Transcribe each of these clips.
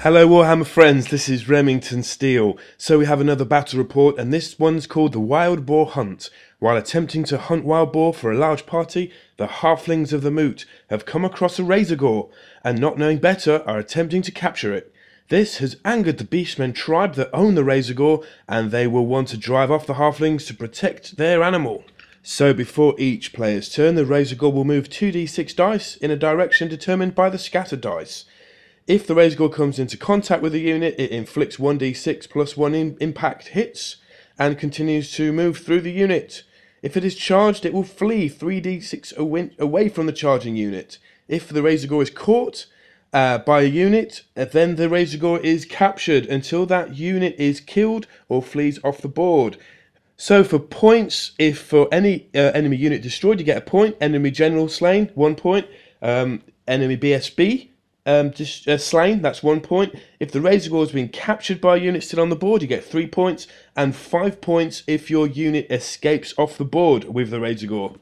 Hello Warhammer friends, this is Remington Steele. So we have another battle report, and this one's called the Wild Boar Hunt. While attempting to hunt wild boar for a large party, the Halflings of the Moot have come across a razorgore, and not knowing better are attempting to capture it. This has angered the Beastmen tribe that own the razorgore, and they will want to drive off the Halflings to protect their animal. So before each player's turn, the razorgore will move 2d6 dice in a direction determined by the scatter dice. If the razorgore comes into contact with a unit, it inflicts 1d6 plus 1 impact hits and continues to move through the unit. If it is charged, it will flee 3d6 away from the charging unit. If the razorgore is caught by a unit, then the razorgore is captured until that unit is killed or flees off the board. So for points, if for any enemy unit destroyed, you get a point. Enemy general slain, 1 point. Enemy BSB slain, that's 1 point. If the razorgore has been captured by a unit still on the board, you get 3 points, and 5 points if your unit escapes off the board with the razorgore.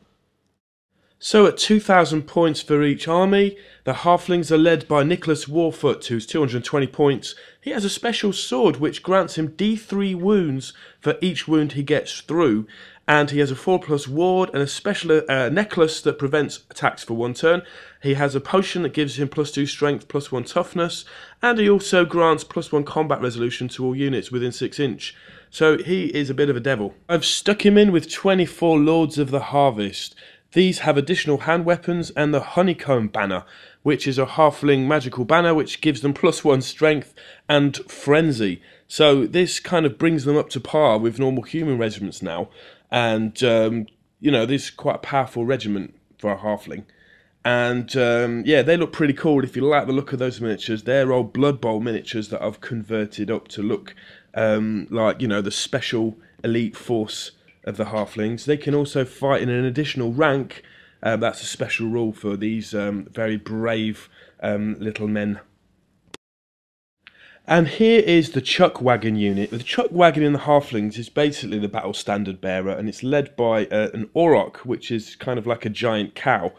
So at 2,000 points for each army, the Halflings are led by Nicholas Warfoot, who's 220 points. He has a special sword which grants him D3 wounds for each wound he gets through, and he has a 4+ ward and a special necklace that prevents attacks for 1 turn. He has a potion that gives him +2 strength, +1 toughness, and he also grants +1 combat resolution to all units within 6 inch. So he is a bit of a devil. I've stuck him in with 24 Lords of the Harvest. These have additional hand weapons and the Honeycomb Banner, which is a Halfling magical banner which gives them +1 strength and frenzy. So this kind of brings them up to par with normal human regiments now. And, you know, this is quite a powerful regiment for a Halfling. And, yeah, they look pretty cool. If you like the look of those miniatures, they're old Blood Bowl miniatures that I've converted up to look like, you know, the special elite force of the Halflings. They can also fight in an additional rank. That's a special rule for these very brave little men. And here is the Chuck Wagon unit. The Chuck Wagon in the Halflings is basically the battle standard bearer, and it's led by an Auroch, which is kind of like a giant cow.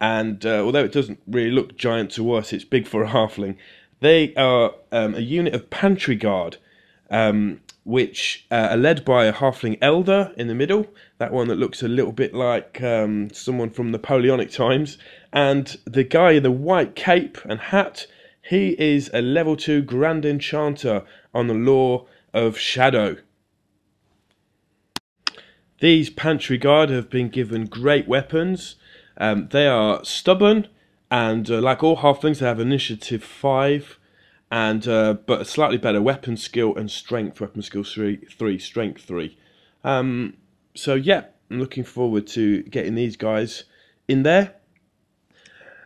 And although it doesn't really look giant to us, it's big for a Halfling. They are a unit of Pantry Guard, which are led by a Halfling Elder in the middle, that one that looks a little bit like someone from Napoleonic times, and the guy in the white cape and hat, he is a level 2 Grand Enchanter on the Law of Shadow. These Pantry Guard have been given great weapons. They are stubborn, and like all Halflings, they have initiative 5. And but a slightly better weapon skill and strength. Weapon skill 3, strength 3. So yeah, I'm looking forward to getting these guys in there.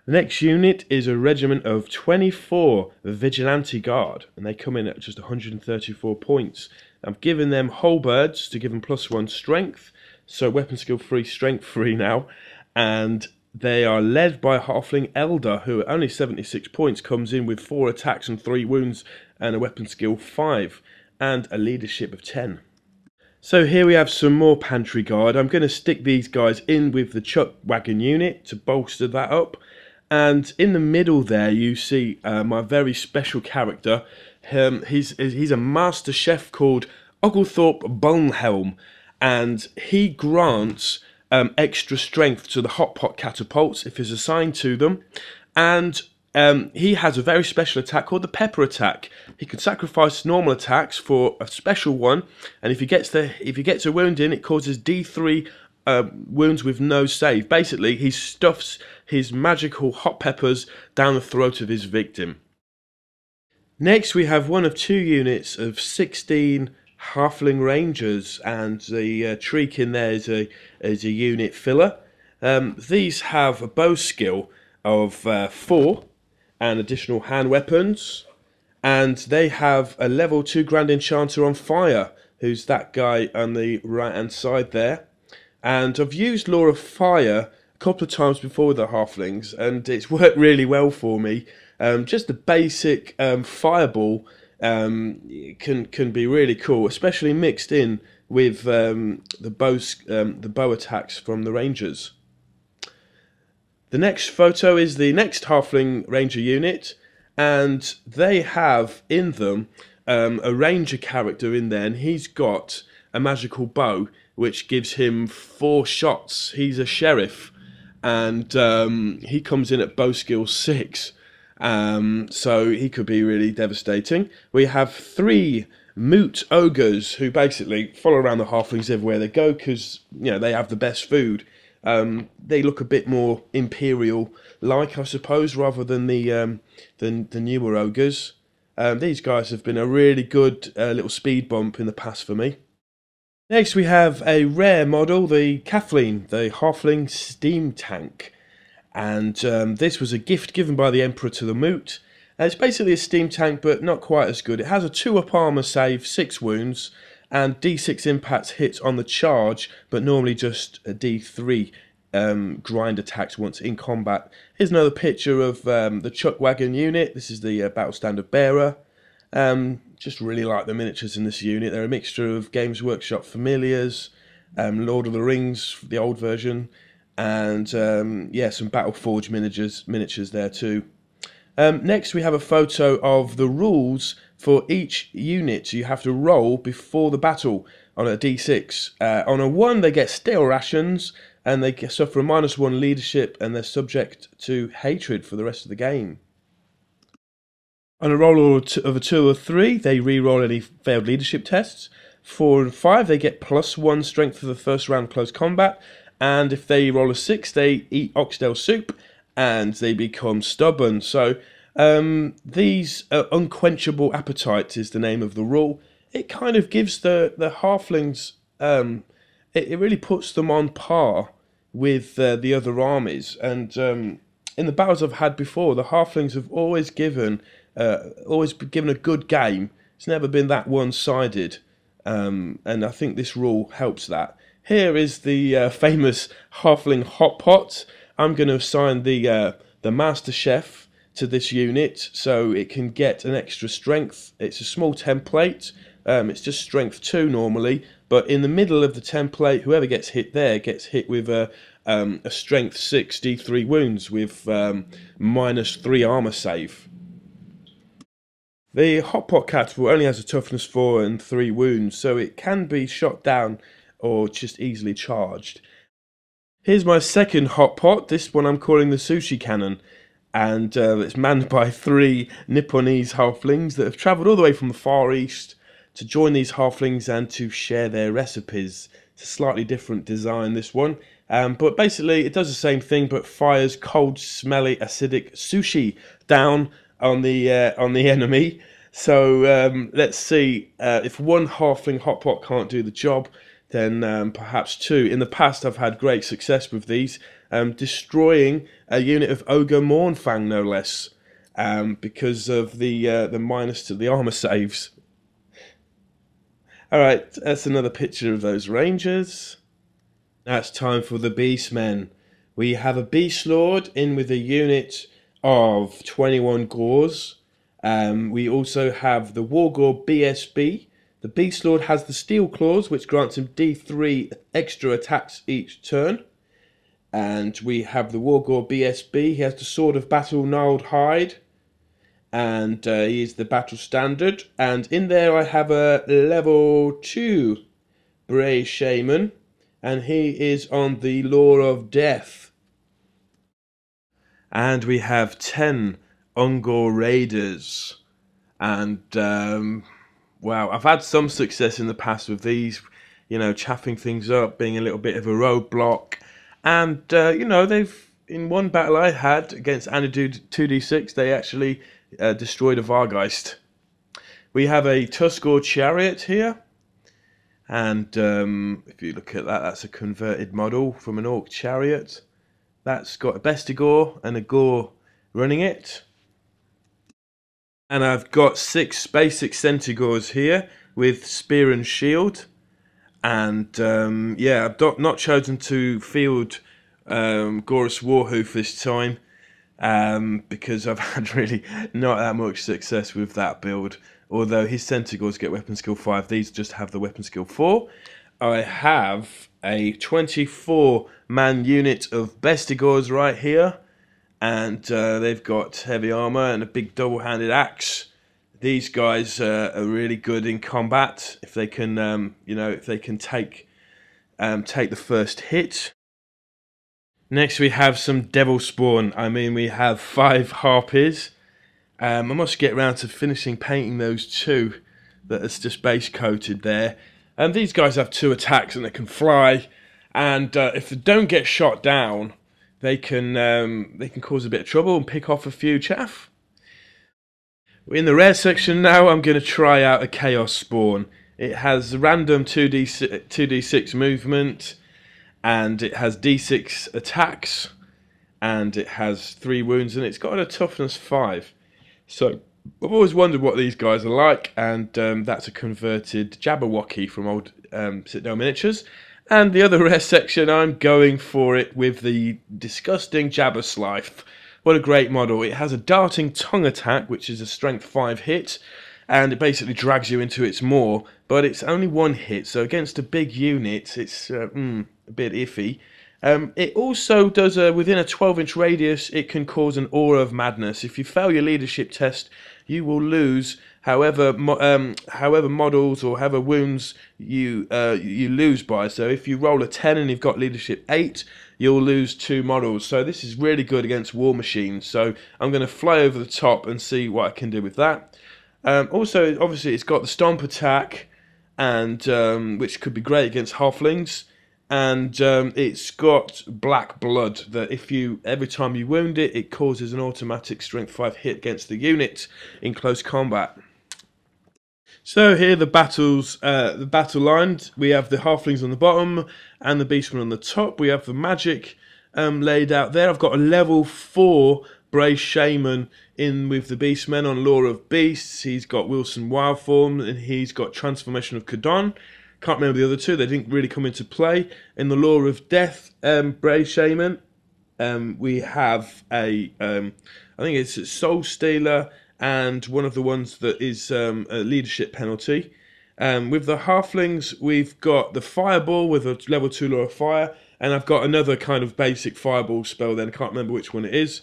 The next unit is a regiment of 24 Vigilante Guard, and they come in at just 134 points. I've given them halberds to give them +1 strength, so weapon skill 3, strength 3 now, and they are led by a Halfling Elder, who at only 76 points comes in with 4 attacks and 3 wounds and a weapon skill 5 and a leadership of 10. So here we have some more Pantry Guard. I'm going to stick these guys in with the Chuck Wagon unit to bolster that up. And in the middle there you see my very special character. He's a master chef called Oglethorpe Bulnhelm, and he grants extra strength to the hot pot catapults if he's assigned to them, and he has a very special attack called the pepper attack. He can sacrifice normal attacks for a special one, and if he gets a wound in, it causes D3 wounds with no save. Basically, he stuffs his magical hot peppers down the throat of his victim. Next, we have one of 2 units of 16 Halfling Rangers, and the Treek in there is a unit filler. These have a bow skill of 4 and additional hand weapons, and they have a level 2 Grand Enchanter on fire, who's that guy on the right hand side there. And I've used Law of Fire a couple of times before with the Halflings, and it's worked really well for me. Just the basic fireball can be really cool, especially mixed in with the bow attacks from the Rangers. The next photo is the next Halfling Ranger unit, and they have in them a ranger character in there, and he's got a magical bow which gives him 4 shots. He's a sheriff, and he comes in at bow skill 6, so he could be really devastating. We have 3 Moot ogres who basically follow around the halflings everywhere they go because, you know, they have the best food. They look a bit more imperial-like, I suppose, rather than the newer ogres. These guys have been a really good little speed bump in the past for me. Next we have a rare model, the Kathleen, the Halfling Steam Tank. And this was a gift given by the Emperor to the Moot. It's basically a steam tank, but not quite as good. It has a 2-up armor save, 6 wounds, and D6 impacts hits on the charge, but normally just a D3 grind attacks once in combat. Here's another picture of the Chuck Wagon unit. This is the Battle Standard Bearer. Just really like the miniatures in this unit. They're a mixture of Games Workshop familiars, Lord of the Rings, the old version, and yeah, some Battleforge miniatures there too. Next we have a photo of the rules for each unit. You have to roll before the battle on a D6. On a 1 they get stale rations, and they suffer a -1 leadership, and they're subject to hatred for the rest of the game. On a roll of a 2 or 3, they re-roll any failed leadership tests. 4 and 5, they get +1 strength for the first round close combat, and if they roll a 6, they eat oxtail soup, and they become stubborn. So these unquenchable appetites is the name of the rule. It kind of gives the halflings, it really puts them on par with the other armies. And in the battles I've had before, the halflings have always given a good game. It's never been that one-sided, and I think this rule helps that. Here is the famous halfling hot pot. I'm going to assign the master chef to this unit so it can get an extra strength. It's a small template. It's just strength 2 normally, but in the middle of the template, whoever gets hit there gets hit with a strength 6 D3 wounds with -3 armor save. The hot pot catapult only has a toughness 4 and 3 wounds, so it can be shot down or just easily charged. Here's my second hot pot. This one I'm calling the sushi cannon, and it's manned by 3 Nipponese halflings that have travelled all the way from the Far East to join these halflings and to share their recipes. It's a slightly different design, this one, but basically it does the same thing, but fires cold, smelly, acidic sushi down on the enemy. So let's see if one halfling hot pot can't do the job, then perhaps 2. In the past I've had great success with these, destroying a unit of Ogre Mournfang no less, because of the minus to the armor saves. Alright, that's another picture of those rangers. Now it's time for the Beastmen. We have a Beast Lord in with a unit of 21 Gores. We also have the Wargore BSB. The Beast Lord has the Steel Claws, which grants him D3 extra attacks each turn. And we have the Wargore BSB. He has the Sword of Battle Gnarled Hide, and he is the Battle Standard. And in there I have a level 2 Bray Shaman, and he is on the Law of Death. And we have 10 Ungor Raiders. And wow, I've had some success in the past with these, you know, chaffing things up, being a little bit of a roadblock. And, you know, in one battle I had against Anadude 2d6, they actually destroyed a Vargeist. We have a Tuskor Chariot here. And if you look at that, that's a converted model from an Orc Chariot. That's got a Bestigore and a Gore running it. And I've got 6 basic Centigores here with Spear and Shield. And yeah, I've not chosen to field Gorus Warhoof this time, because I've had really not that much success with that build. Although his Centigores get weapon skill 5, these just have the weapon skill 4. I have a 24-man unit of Bestigores right here, and they've got heavy armor and a big double-handed axe. These guys are really good in combat if they can, if they can take the first hit. Next we have some devil spawn. We have 5 harpies. I must get around to finishing painting those 2 that is just base coated there. And these guys have 2 attacks and they can fly. And if they don't get shot down, they can cause a bit of trouble and pick off a few chaff. In the rare section now, I'm going to try out a chaos spawn. It has random 2d6 movement, and it has d6 attacks, and it has 3 wounds, and it's got a toughness 5. So I've always wondered what these guys are like, and that's a converted Jabberwocky from old sit-down miniatures. And the other rare section, I'm going for it with the disgusting Jabberslife. What a great model. It has a darting tongue attack, which is a strength 5 hit, and it basically drags you into its maw, but it's only 1 hit, so against a big unit, it's a bit iffy. It also does, within a 12-inch radius, it can cause an aura of madness. If you fail your leadership test, you will lose however models or however wounds you lose by. So if you roll a 10 and you've got leadership 8, you'll lose 2 models. So this is really good against war machines. So I'm going to fly over the top and see what I can do with that. Also, obviously, it's got the stomp attack, and which could be great against halflings. And it's got black blood that every time you wound it, it causes an automatic strength 5 hit against the unit in close combat. So here the battle lines. We have the halflings on the bottom and the beastmen on the top. We have the magic laid out there. I've got a level 4 Brace Shaman in with the Beastmen on Lore of Beasts. He's got Wilson Wildform, and he's got Transformation of Kadon. Can't remember the other 2, they didn't really come into play. In the Lore of Death, Brace Shaman, we have I think it's a Soul Stealer, and one of the ones that is a leadership penalty. With the Halflings, we've got the Fireball with a level 2 Lore of Fire, and I've got another kind of basic Fireball spell then, I can't remember which one it is.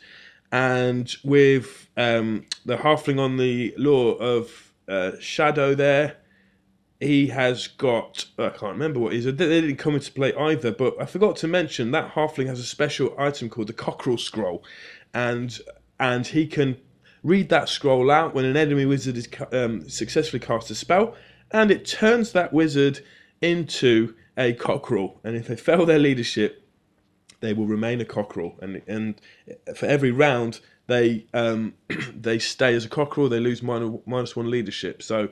And with the Halfling on the Lore of Shadow there, he has got, I can't remember what it is, they didn't come into play either, but I forgot to mention that Halfling has a special item called the Cockerel Scroll, and he can read that scroll out when an enemy wizard is successfully cast a spell, and it turns that wizard into a cockerel, and if they fail their leadership, they will remain a cockerel, and for every round they stay as a cockerel, they lose -1 leadership. So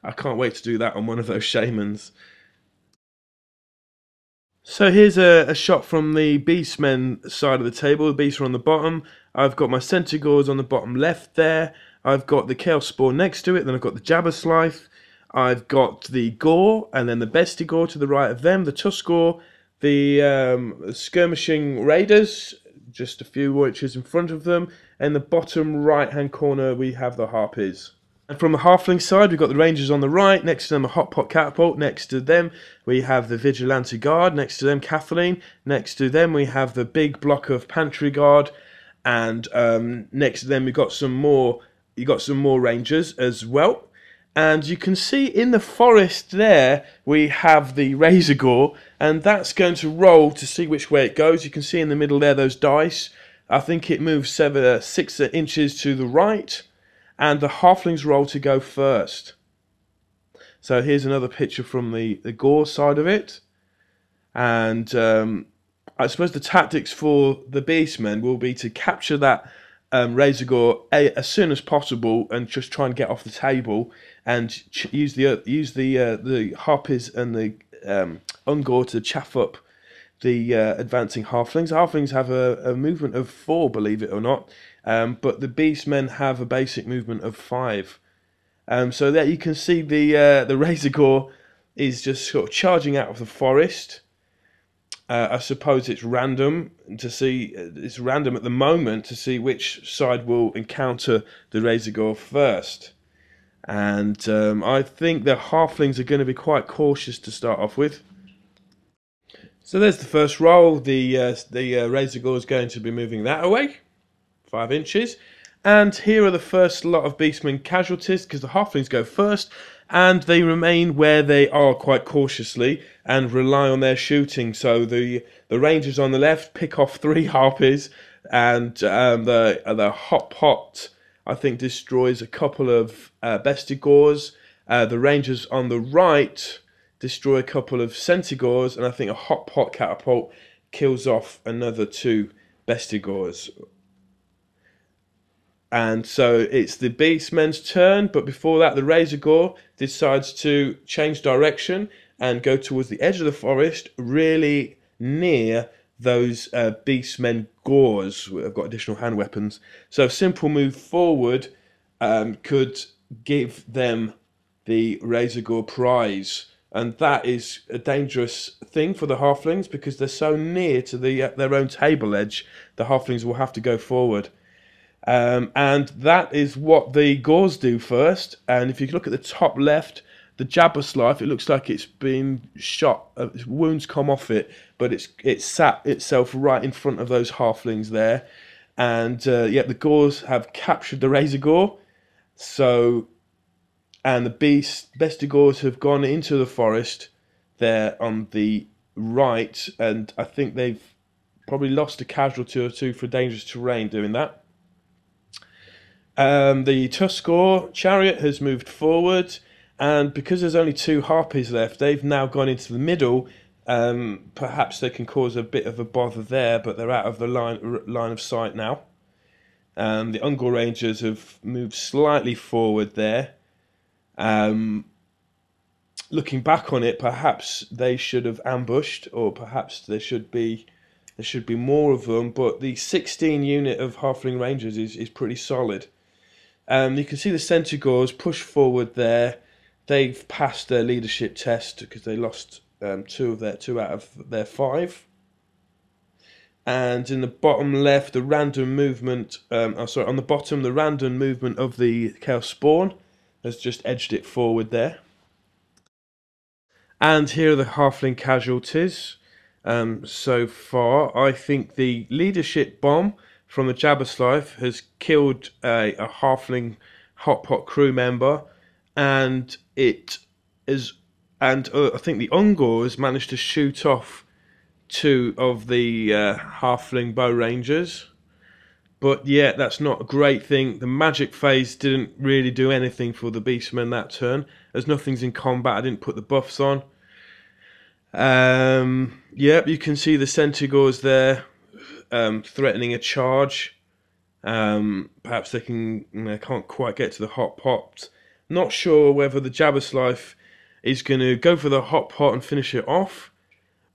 I can't wait to do that on one of those shamans. So here's a shot from the Beastmen side of the table. The beasts are on the bottom. I've got my Centaurs on the bottom left there. I've got the Chaos Spore next to it. Then I've got the Jabberslife. I've got the Gore, and then the Bestigore to the right of them. The Tuskor, the Skirmishing Raiders, just a few inches in front of them. And the bottom right-hand corner, we have the Harpies. And from the Halfling side, we've got the Rangers on the right. Next to them, a Hot Pot Catapult. Next to them, we have the Vigilante Guard. Next to them, Kathleen. Next to them, we have the big block of Pantry Guard. And next to them, we've got some more. You got some more Rangers as well. And you can see in the forest there, we have the razorgore, and that's going to roll to see which way it goes. You can see in the middle there those dice. I think it moves 6 inches to the right, and the halflings roll to go first. So here's another picture from the gore side of it. And I suppose the tactics for the Beastmen will be to capture that razorgore as soon as possible and just try and get off the table, and use the harpies and the ungore to chaff up the advancing halflings. Halflings have a movement of 4, believe it or not, but the Beastmen have a basic movement of 5. So there you can see the razorgore is just sort of charging out of the forest. I suppose it's random to see. It's random at the moment to see which side will encounter the razorgore first. And I think the halflings are going to be quite cautious to start off with. So there's the first roll. The razorgore is going to be moving that away. 5 inches. And here are the first lot of Beastmen casualties, because the Halflings go first, and they remain where they are quite cautiously and rely on their shooting. So the Rangers on the left pick off 3 Harpies, and the Hot Pot, I think, destroys a couple of Bestigores. The Rangers on the right destroy a couple of Centigores, and I think a Hot Pot catapult kills off another 2 Bestigores. And so it's the Beastmen's turn, but before that the Razorgore decides to change direction and go towards the edge of the forest, really near those Beastmen Gores who have got additional hand weapons. So a simple move forward could give them the Razorgore prize. And that is a dangerous thing for the Halflings, because they're so near to their own table edge. The Halflings will have to go forward. And that is what the Gores do first. And if you look at the top left, the Jabberslife, it looks like it's been shot. Wounds come off it, but it's sat itself right in front of those Halflings there. And yeah, the Gores have captured the Razorgore. So, and the Bestigores have gone into the forest there on the right, and I think they've probably lost a casualty or 2 for dangerous terrain doing that. The Tuskor chariot has moved forward, and because there's only 2 Harpies left, they've now gone into the middle. Perhaps they can cause a bit of a bother there, but they're out of the line of sight now. The Ungor Rangers have moved slightly forward there. Looking back on it, perhaps they should have ambushed, or perhaps there should be more of them. But the 16 unit of Halfling Rangers is pretty solid. You can see the Centigores push forward there. They've passed their leadership test because they lost 2 out of their 5. And in the bottom left, the random movement. On the bottom, the random movement of the Chaos Spawn has just edged it forward there. And here are the Halfling casualties so far. I think the leadership bomb from the Jabberslife has killed a Halfling Hot Pot crew member, and I think the Ungor has managed to shoot off 2 of the Halfling Bow Rangers. But yeah, that's not a great thing. The magic phase didn't really do anything for the Beastmen that turn, as nothing's in combat. I didn't put the buffs on. Yep, you can see the Centigores there threatening a charge. Perhaps they can't quite get to the Hot Pot. Not sure whether the Jabberslife is going to go for the Hot Pot and finish it off,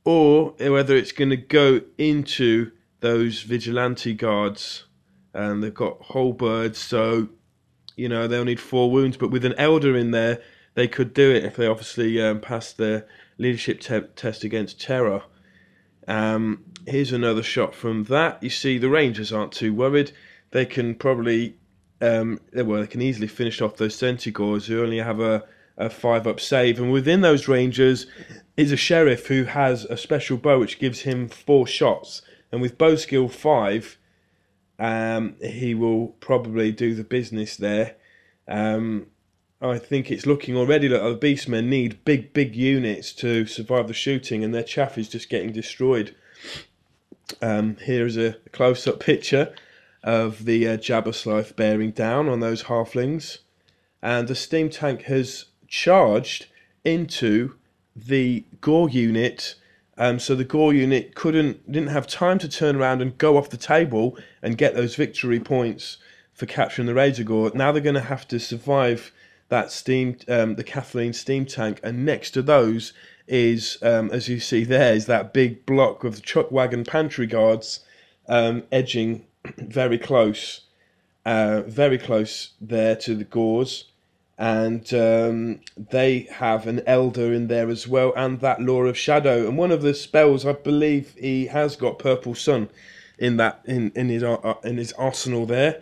or whether it's going to go into those Vigilante guards. And they've got whole birds, so you know they'll need 4 wounds. But with an Elder in there, they could do it if they obviously pass their leadership test against terror. Here's another shot from that. You see the Rangers aren't too worried. They can probably, they can easily finish off those Centigores who only have a 5-up save. And within those Rangers is a Sheriff who has a special bow which gives him 4 shots. And with bow skill 5, he will probably do the business there. I think it's looking already like the Beastmen need big units to survive the shooting, and their chaff is just getting destroyed. Here's a close-up picture of the Jabberslife bearing down on those Halflings, and the steam tank has charged into the Gore unit. So the Gore unit didn't have time to turn around and go off the table and get those victory points for capturing the Razorgore. Now they're going to have to survive that the Kathleen steam tank, and next to those is, as you see there, is that big block of the truck wagon pantry guards edging very close there to the Gores. And they have an Elder in there as well, and that Law of Shadow. And one of the spells, I believe, he has got Purple Sun in his arsenal there.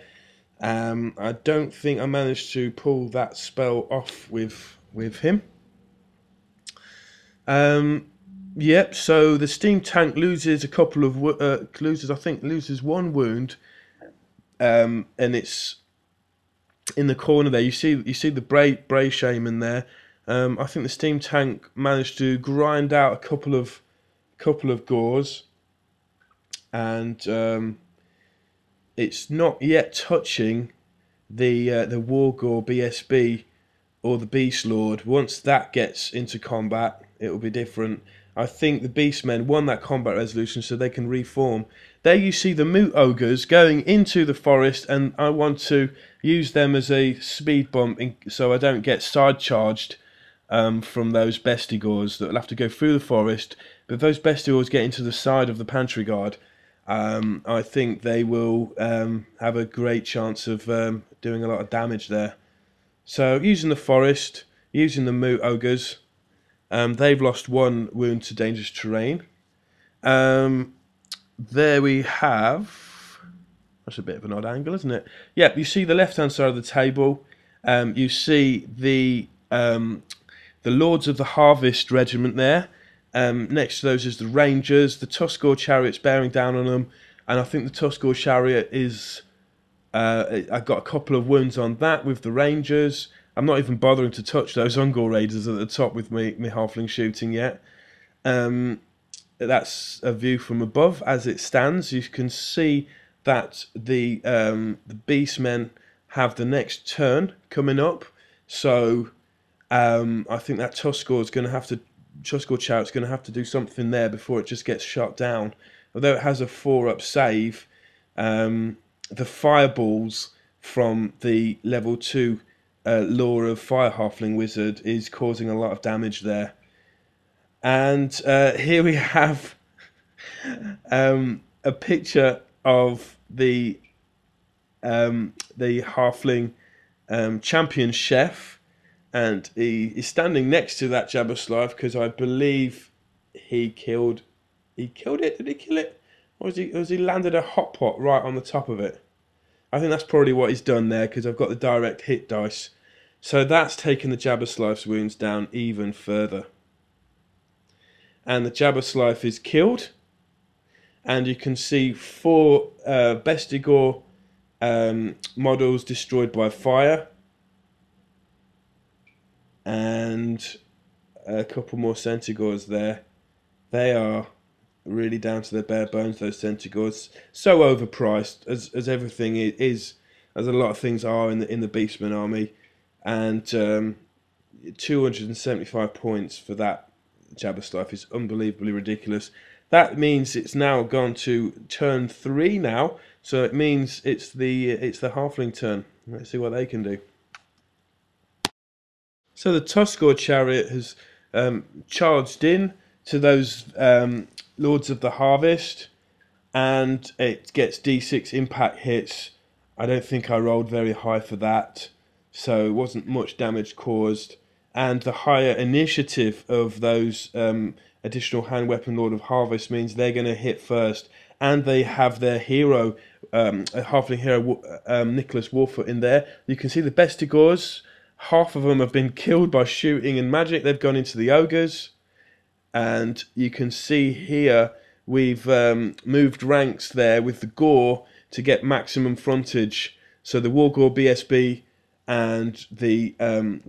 I don't think I managed to pull that spell off with him. Yep. So the steam tank loses a couple of loses 1 wound, and it's in the corner there. You see the Bray Shaman there. I think the steam tank managed to grind out a couple of gores, and it's not yet touching the Wargore BSB or the Beast Lord. Once that gets into combat, it will be different. I think the Beastmen won that combat resolution so they can reform. There you see the Moot Ogres going into the forest, and I want to use them as a speed bump so I don't get side charged from those Bestigors that will have to go through the forest. But if those Bestigors get into the side of the Pantry Guard, I think they will have a great chance of doing a lot of damage there. So using the forest, using the Moot Ogres, they've lost 1 wound to dangerous terrain. There we have... That's a bit of an odd angle, isn't it? Yeah, you see the left-hand side of the table. You see the Lords of the Harvest regiment there. Next to those is the Rangers. The Tuskor chariots bearing down on them. And I think the Tuskor chariot is... I got a couple of wounds on that with the Rangers. I'm not even bothering to touch those Ungor Raiders at the top with me Halfling shooting yet. That's a view from above as it stands. You can see that the Beastmen have the next turn coming up. So I think that Tuskor chariot's going to have to do something there before it just gets shot down. Although it has a 4-up save, the fireballs from the level 2 Law of Fire Halfling Wizard is causing a lot of damage there. And here we have a picture of the Halfling champion chef, and he is standing next to that Jabberslav because I believe he killed it. Did he kill it? Or has he landed a hot pot right on the top of it? I think that's probably what he's done there because I've got the direct hit dice. So that's taken the Jabberslav's wounds down even further. And the Jabberslav is killed. And you can see 4 Bestigor models destroyed by fire. And a couple more Centigors there. They are really down to their bare bones, those Centigors. So overpriced, as everything is, as a lot of things are in the Beastmen army. And 275 points for that Jabberslav is unbelievably ridiculous. That means it's now gone to turn 3 now, so it means it's the Halfling turn. Let's see what they can do. So the Tuskor chariot has charged in to those Lords of the Harvest, and it gets D6 impact hits. I don't think I rolled very high for that, so it wasn't much damage caused. And the higher initiative of those additional hand weapon Lord of Harvest means they're going to hit first, and they have their hero, Halfling hero Nicholas Warfoot in there. You can see the Bestigors. Half of them have been killed by shooting and magic. They've gone into the ogres. And you can see here we've moved ranks there with the Gore to get maximum frontage. So the Wargore BSB and the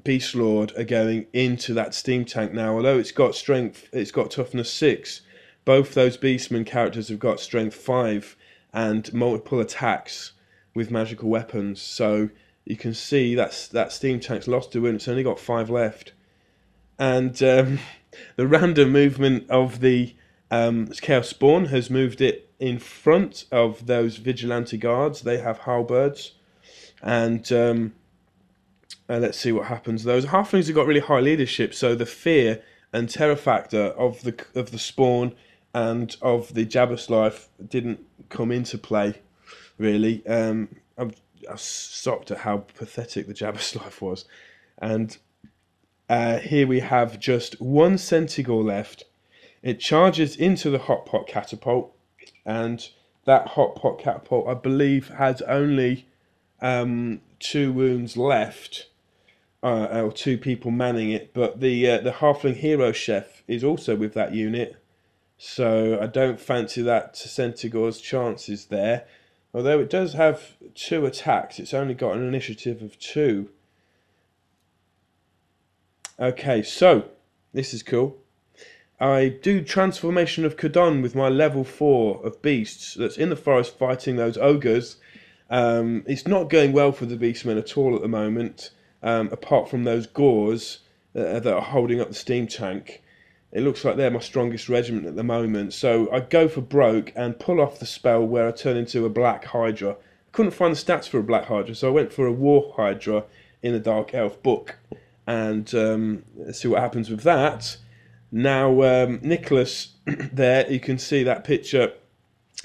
Beast Lord are going into that steam tank now. Although it's got strength, it's got toughness 6. Both those Beastmen characters have got strength 5 and multiple attacks with magical weapons. So you can see that steam tank's lost to win. It's only got 5 left. And the random movement of the Chaos Spawn has moved it in front of those Vigilante Guards. They have halberds. And let's see what happens. Those Halflings have got really high leadership, so the fear and terror factor of the Spawn and of the Jabberslav didn't come into play, really. I was shocked at how pathetic the Jabberslav was. And here we have just 1 Centigore left. It charges into the Hot Pot Catapult, and that Hot Pot Catapult, I believe, has only 2 wounds left, or 2 people manning it. But the Halfling Hero Chef is also with that unit, so I don't fancy that Centigore's chances there. Although it does have 2 attacks, it's only got an initiative of 2. Okay, so this is cool. I do Transformation of Kadon with my level 4 of beasts that's in the forest fighting those ogres. It's not going well for the Beastmen at all at the moment, apart from those gores that are holding up the steam tank. It looks like they're my strongest regiment at the moment, so I go for broke and pull off the spell where I turn into a black hydra. I couldn't find the stats for a black hydra, so I went for a war hydra in the Dark Elf book, and let's see what happens with that. Now, Nicholas, there, you can see that picture,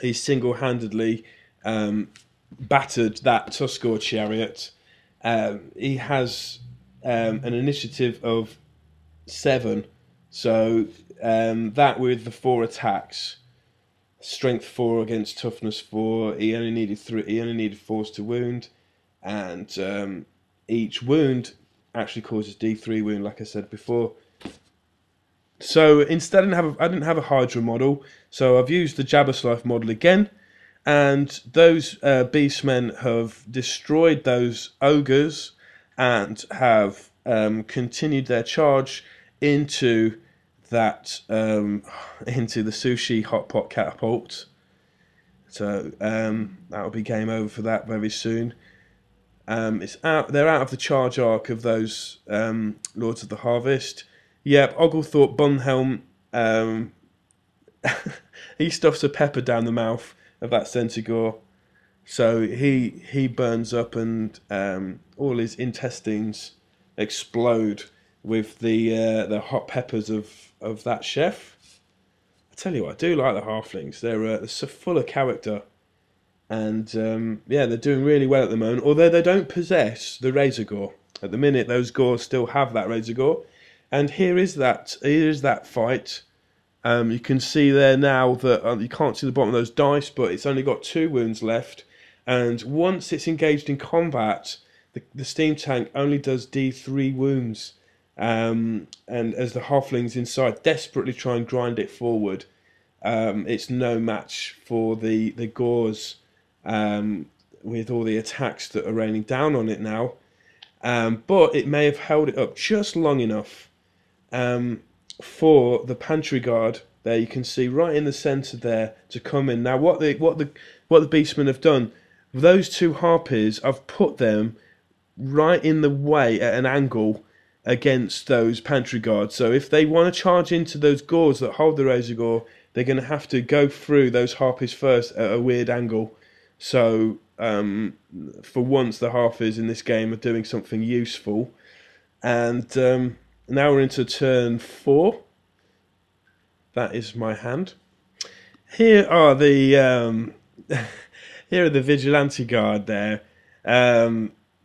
he single-handedly battered that Tuskor chariot. He has an initiative of 7, so that with the 4 attacks, strength 4 against toughness 4. He only needed 3. He only needed 4s to wound, and each wound actually causes D3 wound, like I said before. So instead, I didn't have a Hydra model, so I've used the Jabberlife model again, and those Beastmen have destroyed those ogres and have continued their charge into that into the sushi hot pot catapult. So that'll be game over for that very soon. It's out. They're out of the charge arc of those Lords of the Harvest. Yep, Oglethorpe Bunhelm, he stuffs a pepper down the mouth of that Centaur, so he burns up and all his intestines explode with the hot peppers of that chef. I tell you what, I do like the Halflings. They're so full of character, and yeah, they're doing really well at the moment. Although they don't possess the razorgore at the minute, those gores still have that razorgore. And here is that fight. You can see there now that you can't see the bottom of those dice, but it's only got 2 wounds left. And once it's engaged in combat, the steam tank only does D3 wounds. And as the Halflings inside desperately try and grind it forward, it's no match for the gores with all the attacks that are raining down on it now. But it may have held it up just long enough for the pantry guard there, you can see right in the centre there, to come in. Now what the Beastmen have done, those 2 harpies, I've put them right in the way at an angle against those pantry guards. So if they want to charge into those gores that hold the razorgore, they're going to have to go through those harpies first at a weird angle. So for once, the harpies in this game are doing something useful. And now we're into turn 4. That is my hand. Here are the here are the vigilante guard there.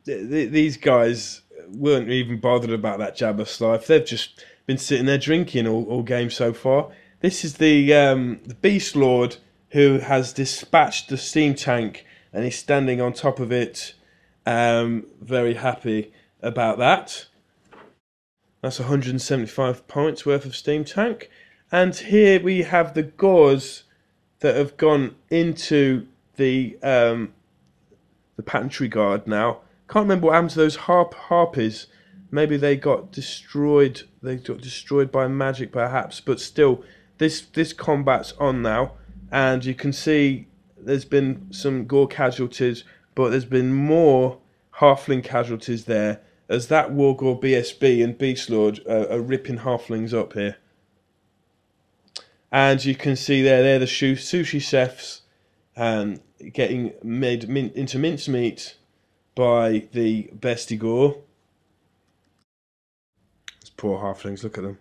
These guys weren't even bothered about that Jabberlife. They've just been sitting there drinking all game so far. This is the Beast Lord who has dispatched the steam tank, and he's standing on top of it, very happy about that. That's 175 points worth of steam tank. And here we have the gores that have gone into the pantry guard now. Can't remember what happened to those harpies. Maybe they got destroyed. They got destroyed by magic, perhaps. But still, this combat's on now, and you can see there's been some gore casualties, but there's been more halfling casualties there, as that Wargore BSB and Beast Lord are ripping halflings up here. And you can see they're the sushi chefs getting made into mincemeat by the Bestigore. Those poor halflings, look at them.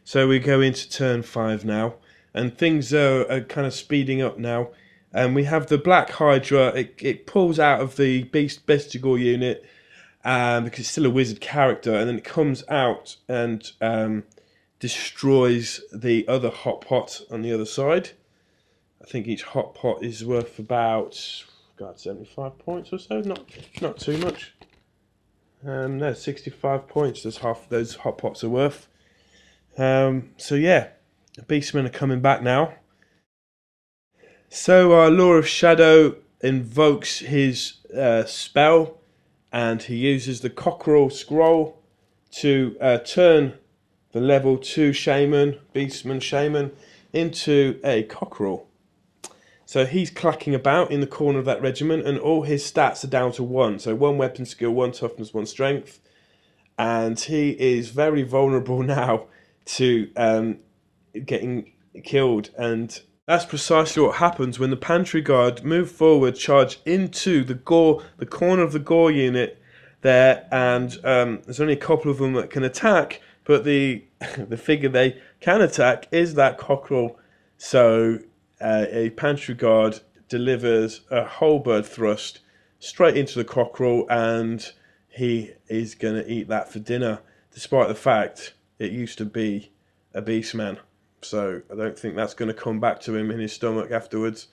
So we go into turn 5 now, and things are kind of speeding up now. And we have the Black Hydra. It pulls out of the Bestigore unit because it's still a wizard character, and then it comes out and destroys the other hot pot on the other side. I think each hot pot is worth about 75 points or so. Not too much. No, 65 points. That's half those hot pots are worth. So yeah, the Beastmen are coming back now. So our Law of Shadow invokes his spell, and he uses the cockerel scroll to turn the level 2 shaman, Beastman shaman, into a cockerel. So he's clacking about in the corner of that regiment, and all his stats are down to 1. So 1 weapon skill, 1 toughness, 1 strength. And he is very vulnerable now to getting killed. And that's precisely what happens when the pantry guard move forward, charge into the corner of the gore unit there, and there's only a couple of them that can attack, but the figure they can attack is that cockerel. So a pantry guard delivers a whole bird thrust straight into the cockerel, and he is going to eat that for dinner, despite the fact it used to be a beastman. So I don't think that's going to come back to him in his stomach afterwards.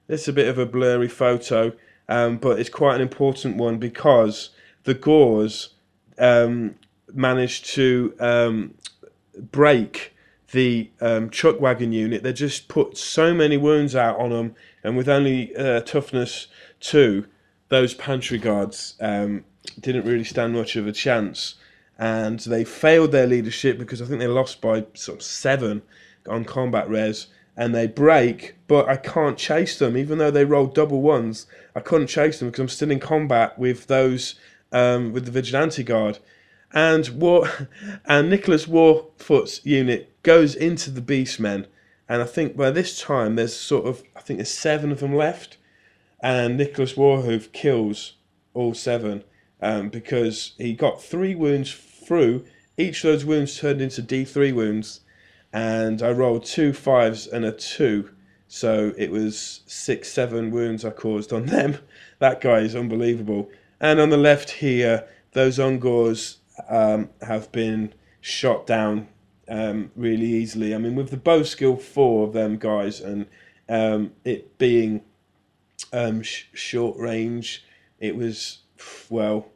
It's a bit of a blurry photo, but it's quite an important one, because the Gores managed to break the truck wagon unit. They just put so many wounds out on them, and with only toughness 2, those pantry guards didn't really stand much of a chance, and they failed their leadership because I think they lost by sort of 7 on combat res, and they break, but I can't chase them. Even though they rolled double 1s, I couldn't chase them because I'm still in combat with those with the vigilante guard. And Nicholas Warfoot's unit goes into the Beastmen, and I think by this time there's there's 7 of them left, and Nicholas Warhoof kills all 7 because he got 3 wounds through. Each of those wounds turned into D3 wounds, and I rolled 2 5s and a 2, so it was 6-7 wounds I caused on them. That guy is unbelievable. And on the left here, those Ungors have been shot down really easily. I mean, with the bow skill 4 of them guys, and it being short range, it was, well,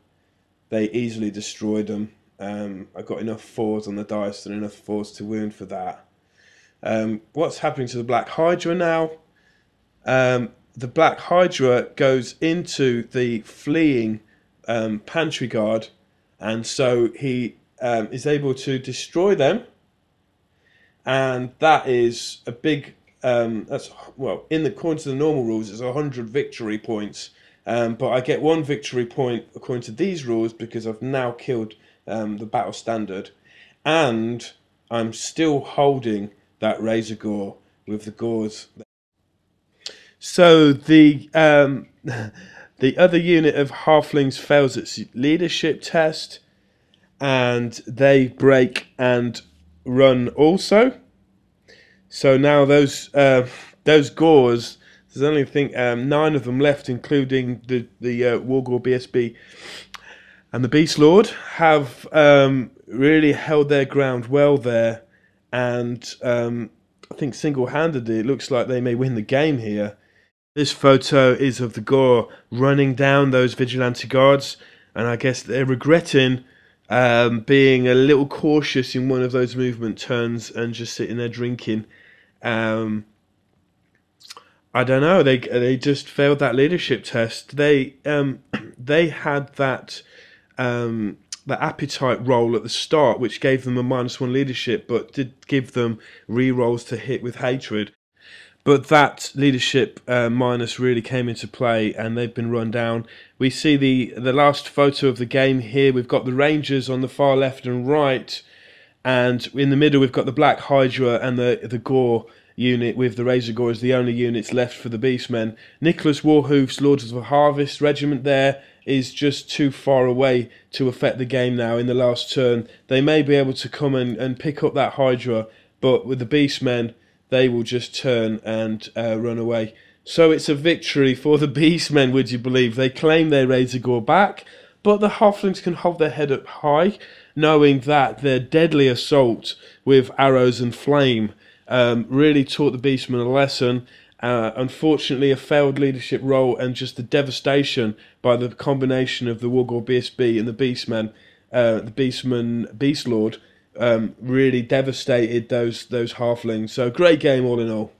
they easily destroyed them. I got enough 4s on the dice and enough 4s to wound for that. What's happening to the Black Hydra now? The Black Hydra goes into the fleeing pantry guard, and so he is able to destroy them, and that is a big that's, well, according to the normal rules it's 100 victory points, but I get 1 victory point according to these rules because I've now killed the battle standard, and I'm still holding that razorgore with the gores. So the other unit of Halflings fails its leadership test, and they break and run also. So now those gores, there's only, I think, 9 of them left, including the Wargore BSB and the Beast Lord, have really held their ground well there, and I think single-handedly it looks like they may win the game here. This photo is of the Gore running down those vigilante guards, and I guess they're regretting being a little cautious in one of those movement turns and just sitting there drinking. I don't know. They just failed that leadership test. They had that appetite roll at the start, which gave them a -1 leadership, but did give them re-rolls to hit with hatred. But that leadership minus really came into play, and they've been run down. We see the last photo of the game here. We've got the Rangers on the far left and right, and in the middle we've got the Black Hydra and the Gore unit, with the razorgore as the only units left for the Beastmen. Nicholas Warhoof's Lords of the Harvest regiment there is just too far away to affect the game now in the last turn. They may be able to come and pick up that Hydra, but with the Beastmen, they will just turn and run away. So it's a victory for the Beastmen, would you believe? They claim their razorgore back, but the Halflings can hold their head up high, knowing that their deadly assault with arrows and flame really taught the Beastmen a lesson. Unfortunately, a failed leadership role and just the devastation by the combination of the Wargore BSB and the Beastmen, the Beastman Beast Lord, really devastated those Halflings. So great game all in all.